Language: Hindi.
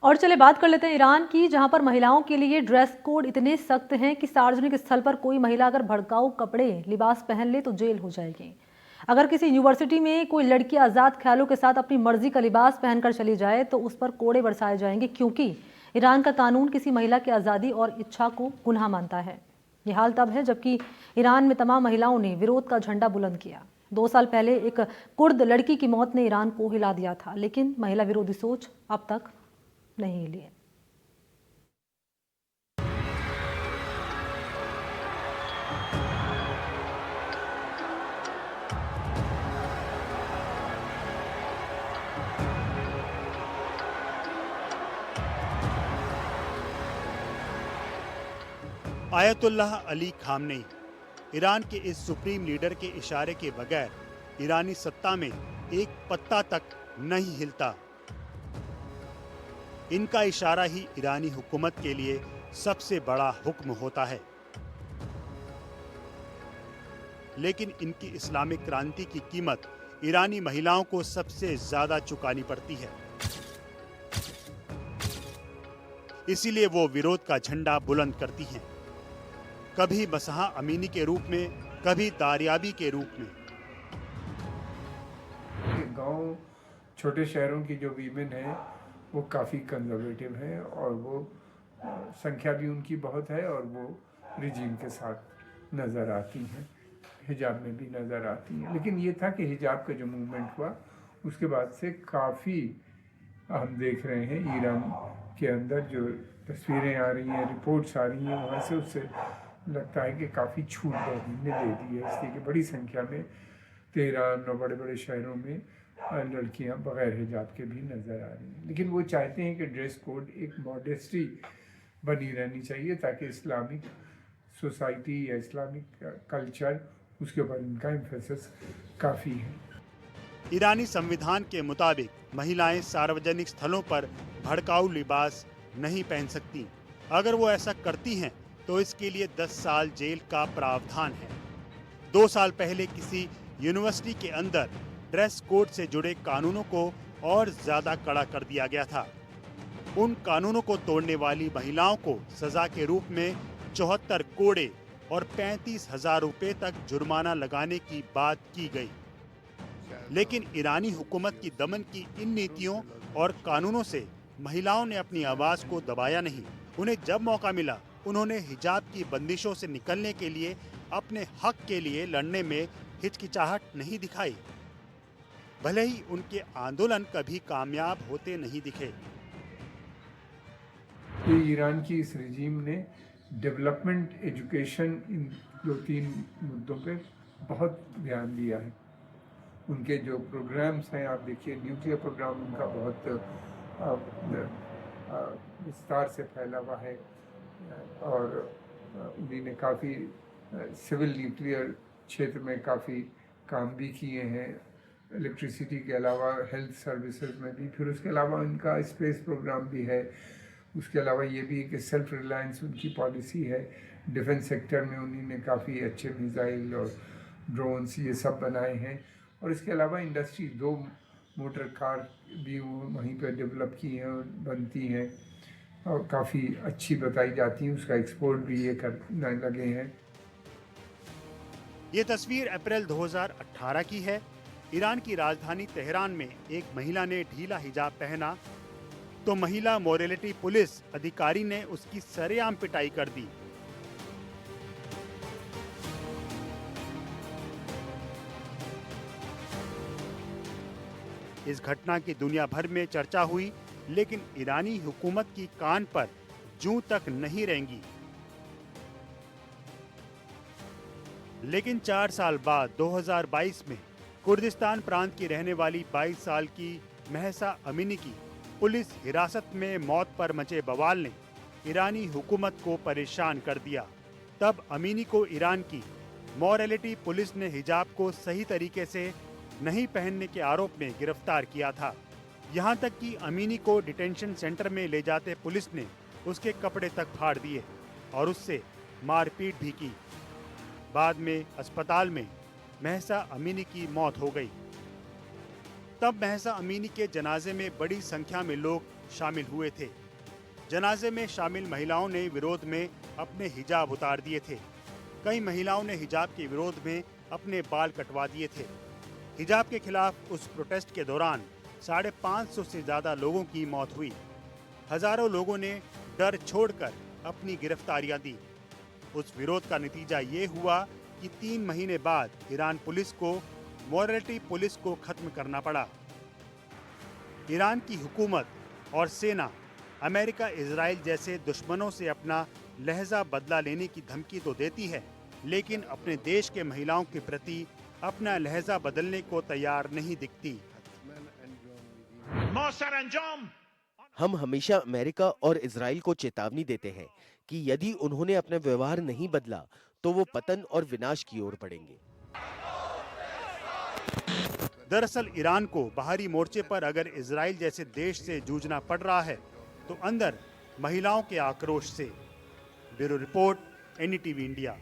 और चले बात कर लेते हैं ईरान की, जहां पर महिलाओं के लिए ड्रेस कोड इतने सख्त हैं कि सार्वजनिक स्थल पर कोई महिला अगर भड़काऊ कपड़े लिबास पहन ले तो जेल हो जाएगी। अगर किसी यूनिवर्सिटी में कोई लड़की आज़ाद ख्यालों के साथ अपनी मर्जी का लिबास पहनकर चली जाए तो उस पर कोड़े बरसाए जाएंगे, क्योंकि ईरान का कानून किसी महिला की आज़ादी और इच्छा को गुनाह मानता है। ये हाल तब है जबकि ईरान में तमाम महिलाओं ने विरोध का झंडा बुलंद किया। 2 साल पहले एक कुर्द लड़की की मौत ने ईरान को हिला दिया था, लेकिन महिला विरोधी सोच अब तक नहीं लिए। आयतुल्लाह अली खामनेई, ईरान के इस सुप्रीम लीडर के इशारे के बगैर ईरानी सत्ता में एक पत्ता तक नहीं हिलता। इनका इशारा ही ईरानी हुकूमत के लिए सबसे बड़ा हुक्म होता है। लेकिन इनकी इस्लामिक क्रांति की कीमत ईरानी महिलाओं को सबसे ज्यादा चुकानी पड़ती है। इसीलिए वो विरोध का झंडा बुलंद करती हैं, कभी मसहा अमीनी के रूप में, कभी दारियाबी के रूप में। गांव, छोटे शहरों की जो वीमेन है वो काफ़ी कंजर्वेटिव है और वो संख्या भी उनकी बहुत है और वो रिजीम के साथ नज़र आती हैं, हिजाब में भी नज़र आती हैं। लेकिन ये था कि हिजाब का जो मूवमेंट हुआ उसके बाद से काफ़ी हम देख रहे हैं ईरान के अंदर जो तस्वीरें आ रही हैं, रिपोर्ट्स आ रही हैं, वहाँ से उससे लगता है कि काफ़ी छूट गवर्नमेंट ने दे दी है, इसलिए कि बड़ी संख्या में तेहरान और बड़े बड़े शहरों में लड़कियां बगैर हिजाब के भी नज़र आ रही हैं। लेकिन वो चाहते हैं कि ड्रेस कोड एक मॉडेस्टी बनी रहनी चाहिए ताकि इस्लामिक सोसाइटी या इस्लामिक कल्चर, उसके ऊपर इनका एम्फेसिस काफ़ी है। ईरानी संविधान के मुताबिक महिलाएं सार्वजनिक स्थलों पर भड़काऊ लिबास नहीं पहन सकती। अगर वो ऐसा करती हैं तो इसके लिए 10 साल जेल का प्रावधान है। 2 साल पहले किसी यूनिवर्सिटी के अंदर ड्रेस कोड से जुड़े कानूनों को और ज्यादा कड़ा कर दिया गया था। उन कानूनों को तोड़ने वाली महिलाओं को सजा के रूप में 74 कोड़े और 35,000 रुपए तक जुर्माना लगाने की बात की गई। लेकिन ईरानी हुकूमत की दमन की इन नीतियों और कानूनों से महिलाओं ने अपनी आवाज को दबाया नहीं। उन्हें जब मौका मिला, उन्होंने हिजाब की बंदिशों से निकलने के लिए, अपने हक के लिए लड़ने में हिचकिचाहट नहीं दिखाई, भले ही उनके आंदोलन कभी कामयाब होते नहीं दिखे। तो ईरान की इस रिजीम ने डेवलपमेंट, एजुकेशन, इन 2-3 मुद्दों पे बहुत ध्यान दिया है। उनके जो प्रोग्राम्स हैं, आप देखिए न्यूक्लियर प्रोग्राम उनका बहुत विस्तार से फैला हुआ है और उन्होंने काफ़ी सिविल न्यूक्लियर क्षेत्र में काफ़ी काम भी किए हैं, इलेक्ट्रिसिटी के अलावा हेल्थ सर्विसेज में भी। फिर उसके अलावा उनका स्पेस प्रोग्राम भी है। उसके अलावा ये भी है कि सेल्फ रिलायंस उनकी पॉलिसी है। डिफेंस सेक्टर में उन्होंने काफ़ी अच्छे मिसाइल और ड्रोन्स ये सब बनाए हैं। और इसके अलावा इंडस्ट्री, 2 मोटर कार भी वो वहीं पर डेवलप की हैं और बनती हैं और काफ़ी अच्छी बताई जाती हैं। उसका एक्सपोर्ट भी ये करने लगे हैं। ये तस्वीर अप्रैल 2018 की है। ईरान की राजधानी तेहरान में एक महिला ने ढीला हिजाब पहना तो महिला मोरालिटी पुलिस अधिकारी ने उसकी सरेआम पिटाई कर दी। इस घटना की दुनिया भर में चर्चा हुई, लेकिन ईरानी हुकूमत की कान पर जूं तक नहीं रेंगी। लेकिन 4 साल बाद 2022 में कुर्दिस्तान प्रांत की रहने वाली 22 साल की महसा अमीनी की पुलिस हिरासत में मौत पर मचे बवाल ने ईरानी हुकूमत को परेशान कर दिया। तब अमीनी को ईरान की मोरालिटी पुलिस ने हिजाब को सही तरीके से नहीं पहनने के आरोप में गिरफ्तार किया था। यहाँ तक कि अमीनी को डिटेंशन सेंटर में ले जाते पुलिस ने उसके कपड़े तक फाड़ दिए और उससे मारपीट भी की। बाद में अस्पताल में महसा अमीनी की मौत हो गई। तब महसा अमीनी के जनाजे में बड़ी संख्या में लोग शामिल हुए थे। जनाजे में शामिल महिलाओं ने विरोध में अपने हिजाब उतार दिए थे। कई महिलाओं ने हिजाब के विरोध में अपने बाल कटवा दिए थे। हिजाब के खिलाफ उस प्रोटेस्ट के दौरान 550 से ज्यादा लोगों की मौत हुई। हजारों लोगों ने डर छोड़कर अपनी गिरफ्तारियां दी। उस विरोध का नतीजा ये हुआ कि 3 महीने बाद ईरान पुलिस को मॉरलिटी पुलिस को खत्म करना पड़ा। ईरान की हुकूमत और सेना अमेरिका, इजराइल जैसे दुश्मनों से अपना लहजा बदला लेने की धमकी तो देती है, लेकिन अपने देश के महिलाओं के प्रति अपना लहजा बदलने को तैयार नहीं दिखती। हम हमेशा अमेरिका और इजराइल को चेतावनी देते हैं कि यदि उन्होंने अपना व्यवहार नहीं बदला तो वो पतन और विनाश की ओर बढ़ेंगे। दरअसल ईरान को बाहरी मोर्चे पर अगर इजराइल जैसे देश से जूझना पड़ रहा है तो अंदर महिलाओं के आक्रोश से। Bureau report, NDTV India.